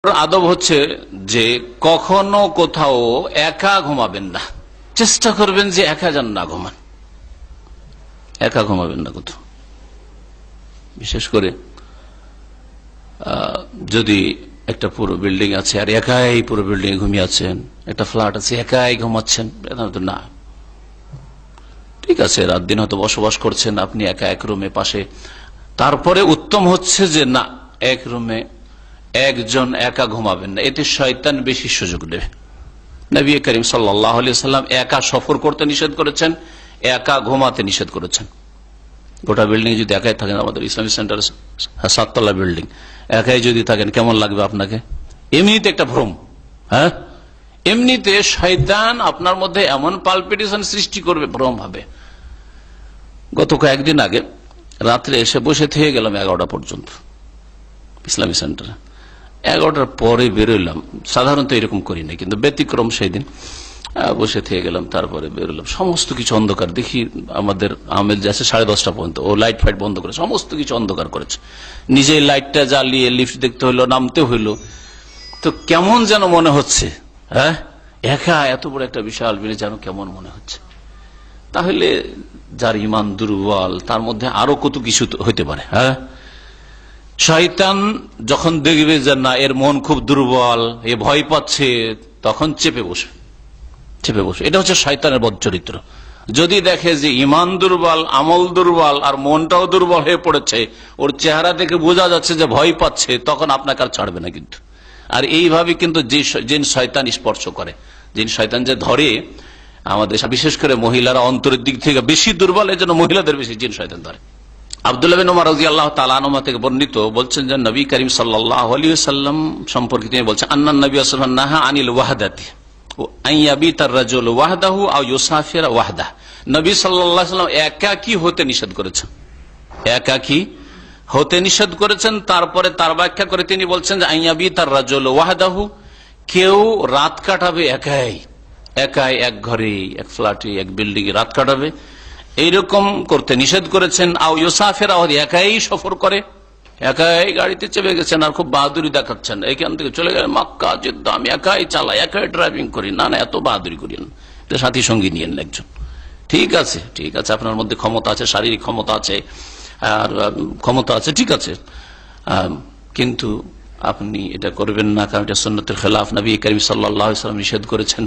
আদব হচ্ছে যে কখনো কোথাও একা ঘুমাবেন না, চেষ্টা করবেন যে একা যেন না ঘুমান, একা ঘুমাবেন না কোথাও। বিশেষ করে যদি একটা পুরো বিল্ডিং আছে আর একাই পুরো বিল্ডিং এ ঘুমিয়ে আছেন, একটা ফ্ল্যাট আছে একাই ঘুমাচ্ছেন, না, ঠিক আছে রাত দিন হয়তো বসবাস করছেন আপনি একা এক রুমে পাশে, তারপরে উত্তম হচ্ছে যে না, এক রুমে একজন একা ঘুমাবেন না, এতে শয়তান বেশি সুযোগ নেবে। নবী করিম সাল্লাল্লাহু আলাইহি সাল্লাম একা সফর করতে নিষেধ করেছেন, একা ঘুমাতে নিষেধ করেছেন। গোটা বিল্ডিং যদি একাই থাকেন, আমাদের ইসলামিক সেন্টার 7 তলা বিল্ডিং, একাই যদি থাকেন কেমন লাগবে আপনাকে? এমনিতে একটা ভ্রম, হ্যাঁ, এমনিতে শয়তান আপনার মধ্যে এমন পালপিটেশন সৃষ্টি করবে, ভ্রম হবে। গত কয়েকদিন আগে রাত্রে এসে বসে থেকে গেলাম 11টা পর্যন্ত ইসলামিক সেন্টারে। 11টার পরে বেরোলাম, সাধারণত এরকম করি না, কিন্তু ব্যতিক্রম সেই দিন বসে থেকে গেলাম, তারপরে বেরোলাম, সমস্ত কিছু অন্ধকার। দেখি আমাদের আমেল যাচ্ছে 10:30 পর্যন্ত, ও লাইট ফাইট বন্ধ করে সমস্ত কিছু অন্ধকার করেছে, নিজে লাইটটা জ্বালিয়ে লিফট দেখতে হইলো, নামতে হইলো। তো কেমন যেন মনে হচ্ছে, হ্যাঁ, একা এত বড় একটা বিশাল বিলে যেন কেমন মনে হচ্ছে। তাহলে যার ইমান দুর্বল তার মধ্যে আরো কত কিছু হইতে পারে। হ্যাঁ, শয়তান যখন দেখবে যে না এর মন খুব দুর্বল, এ ভয় পাচ্ছে, তখন চেপে বসে। এটা হচ্ছে শয়তানের বদ চরিত্র। যদি দেখে যে ইমান দুর্বল, আমল দুর্বল, আর মনটাও দুর্বল হয়ে পড়েছে, ওর চেহারা দেখে বোঝা যাচ্ছে যে ভয় পাচ্ছে, তখন আপনাকে আর ছাড়বে না কিন্তু। আর এইভাবে কিন্তু জিন শয়তান স্পর্শ করে, জিন শয়তান যে ধরে, আমাদের বিশেষ করে মহিলারা অন্তরের দিক থেকে বেশি দুর্বল, এই জন্য মহিলাদের বেশি জিন শয়তান ধরে। আব্দুল্লাহ বিন উমর রাদিয়াল্লাহু তাআলা আনহু থেকে বর্ণিত, বলছেন যে নবী করিম সাল্লাল্লাহু আলাইহি ওয়াসাল্লাম সম্পর্কে তিনি বলছেন, আন্নান নবী সাল্লাল্লাহু আলাইহি ওয়াসাল্লাম নাহা আনিল ওয়াহদাতি আন ইয়াবিতার রাজুলু ওয়াহদাহু আও ইউসাফিরা ওয়াহদাহ। নবী সাল্লাল্লাহু আলাইহি ওয়াসাল্লাম একাকী হতে নিষেধ করেছেন, একাকী হতে নিষেধ করেছেন। তারপরে তার ব্যাখ্যা করে তিনি বলছেন যে আন ইয়াবিতার রাজুলু ওয়াহদাহু, কেউ রাত কাটাবে একাই, একাই এক ঘরে, এক ফ্ল্যাটে, এক বিল্ডিং এ রাত কাটাবে, এইরকম করতে নিষেধ করেছেন। আও ইউসাফিরা, একাই সফর করে, একাই গাড়িতে চেপে গেছেন আর খুব বাহাদুরি দেখাচ্ছেন, এখান থেকে চলে গেলেন মক্কা জেদ্দা, আমি একাই চালাই, একাই ড্রাইভিং করি। না, এত বাহাদুরি করিয়েন, সাথী সঙ্গী নিয়েন একজন। ঠিক আছে, ঠিক আছে, আপনার মধ্যে ক্ষমতা আছে, শারীরিক ক্ষমতা আছে, আর ক্ষমতা আছে, ঠিক আছে, কিন্তু আপনি এটা করবেন না, কারণ এটা সুন্নতের খেলাফ। নবী করিম সাল্লাল্লাহু আলাইহি ওয়াসাল্লাম নিষেধ করেছেন।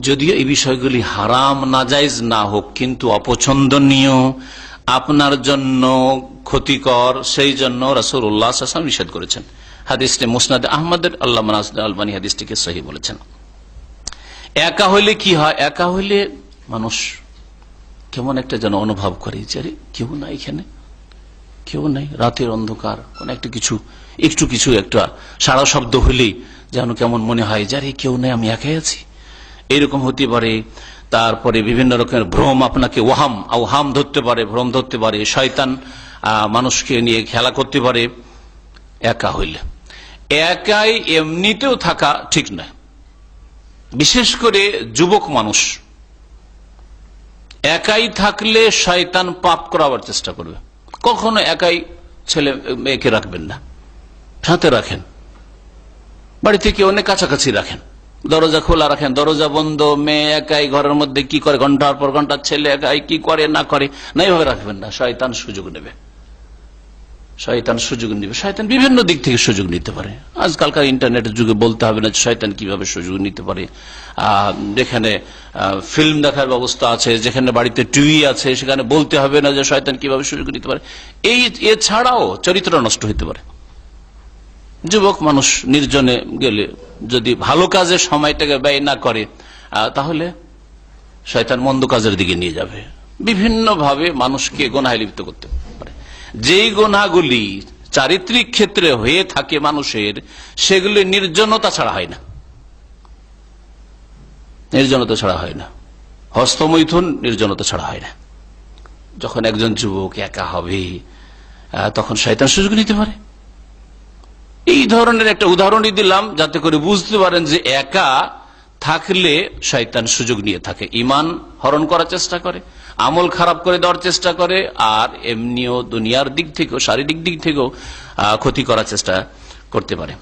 যদিও এই বিষয়গুলি হারাম নাজায়েজ না হোক, কিন্তু অপছন্দনীয়, আপনার জন্য ক্ষতিকর, সেই জন্য রাসূলুল্লাহ সাল্লাল্লাহু আলাইহি ওয়াসাল্লাম নিষেধ করেছেন। হাদিসটি মুসনাদ আহমদের, আল্লামা নাসির আলবানী হাদিসটিকে সহিহ বলেছেন। একা হইলে কি হয়? একা হইলে মানুষ কেমন একটা যেন অনুভব করে যে কেউ নাই, এখানে কেউ নাই, রাতের অন্ধকার, কোন একটা কিছু একটা সারা শব্দ হইলেই যেন কেমন মনে হয় যে কেউ নেই, আমি একাই আছি, এইরকম হতে পারে। তারপরে বিভিন্ন রকমের ভ্রম আপনাকে ওহাম ধরতে পারে, ভ্রম ধরতে পারে, শয়তান মানুষকে নিয়ে খেলা করতে পারে। একা হইলে, একাই এমনিতেও থাকা ঠিক নয়, বিশেষ করে যুবক মানুষ একাই থাকলে শয়তান পাপ করাবার চেষ্টা করবে। কখনো একাই ছেলে মেয়েকে রাখবেন না, সাথে রাখেন, বাড়ি থেকে অনেক কাছাকাছি রাখেন, দরজা খোলা রাখেন, দরজা বন্ধ, মেয়ে একাই ঘরের মধ্যে কি করে ঘন্টার পর ঘন্টা, ছেলে একাই কি করে না করে, না, এইভাবে রাখবেন না। শয়তান সুযোগ নেবে, শয়তান বিভিন্ন দিক থেকে সুযোগ নিতে পারে। আজকালকার ইন্টারনেটের যুগে বলতে হবে না শয়তান কিভাবে সুযোগ নিতে পারে। যেখানে ফিল্ম দেখার ব্যবস্থা আছে, যেখানে বাড়িতে টিভি আছে, সেখানে বলতে হবে না যে শয়তান কিভাবে সুযোগ নিতে পারে। এছাড়াও চরিত্র নষ্ট হতে পারে। যুবক মানুষ নির্জনে গেলে যদি ভালো কাজে সময়টাকে ব্যয় না করে, তাহলে শয়তান মন্দ কাজের দিকে নিয়ে যাবে, বিভিন্ন ভাবে মানুষকে গুনাহে লিপ্ত করতে পারে। যেই গুনাহগুলি চারিত্রিক ক্ষেত্রে হয়ে থাকে মানুষের, সেগুলি নির্জনতা ছাড়া হয় না, হস্তমৈথুন নির্জনতা ছাড়া হয় না। যখন একজন যুবক একা হবে, তখন শয়তান সুযোগ নিতে পারে। এই ধরনের একটা উদাহরণই দিলাম যাতে করে বুঝতে পারেন যে একা থাকলে শয়তান সুযোগ নিয়ে থাকে, ঈমান হরণ করার চেষ্টা করে, আমল খারাপ করে দেওয়ার চেষ্টা করে, আর এমনিও দুনিয়ার দিক থেকেও, শারীরিক দিক থেকেও ক্ষতি করার চেষ্টা করতে পারে।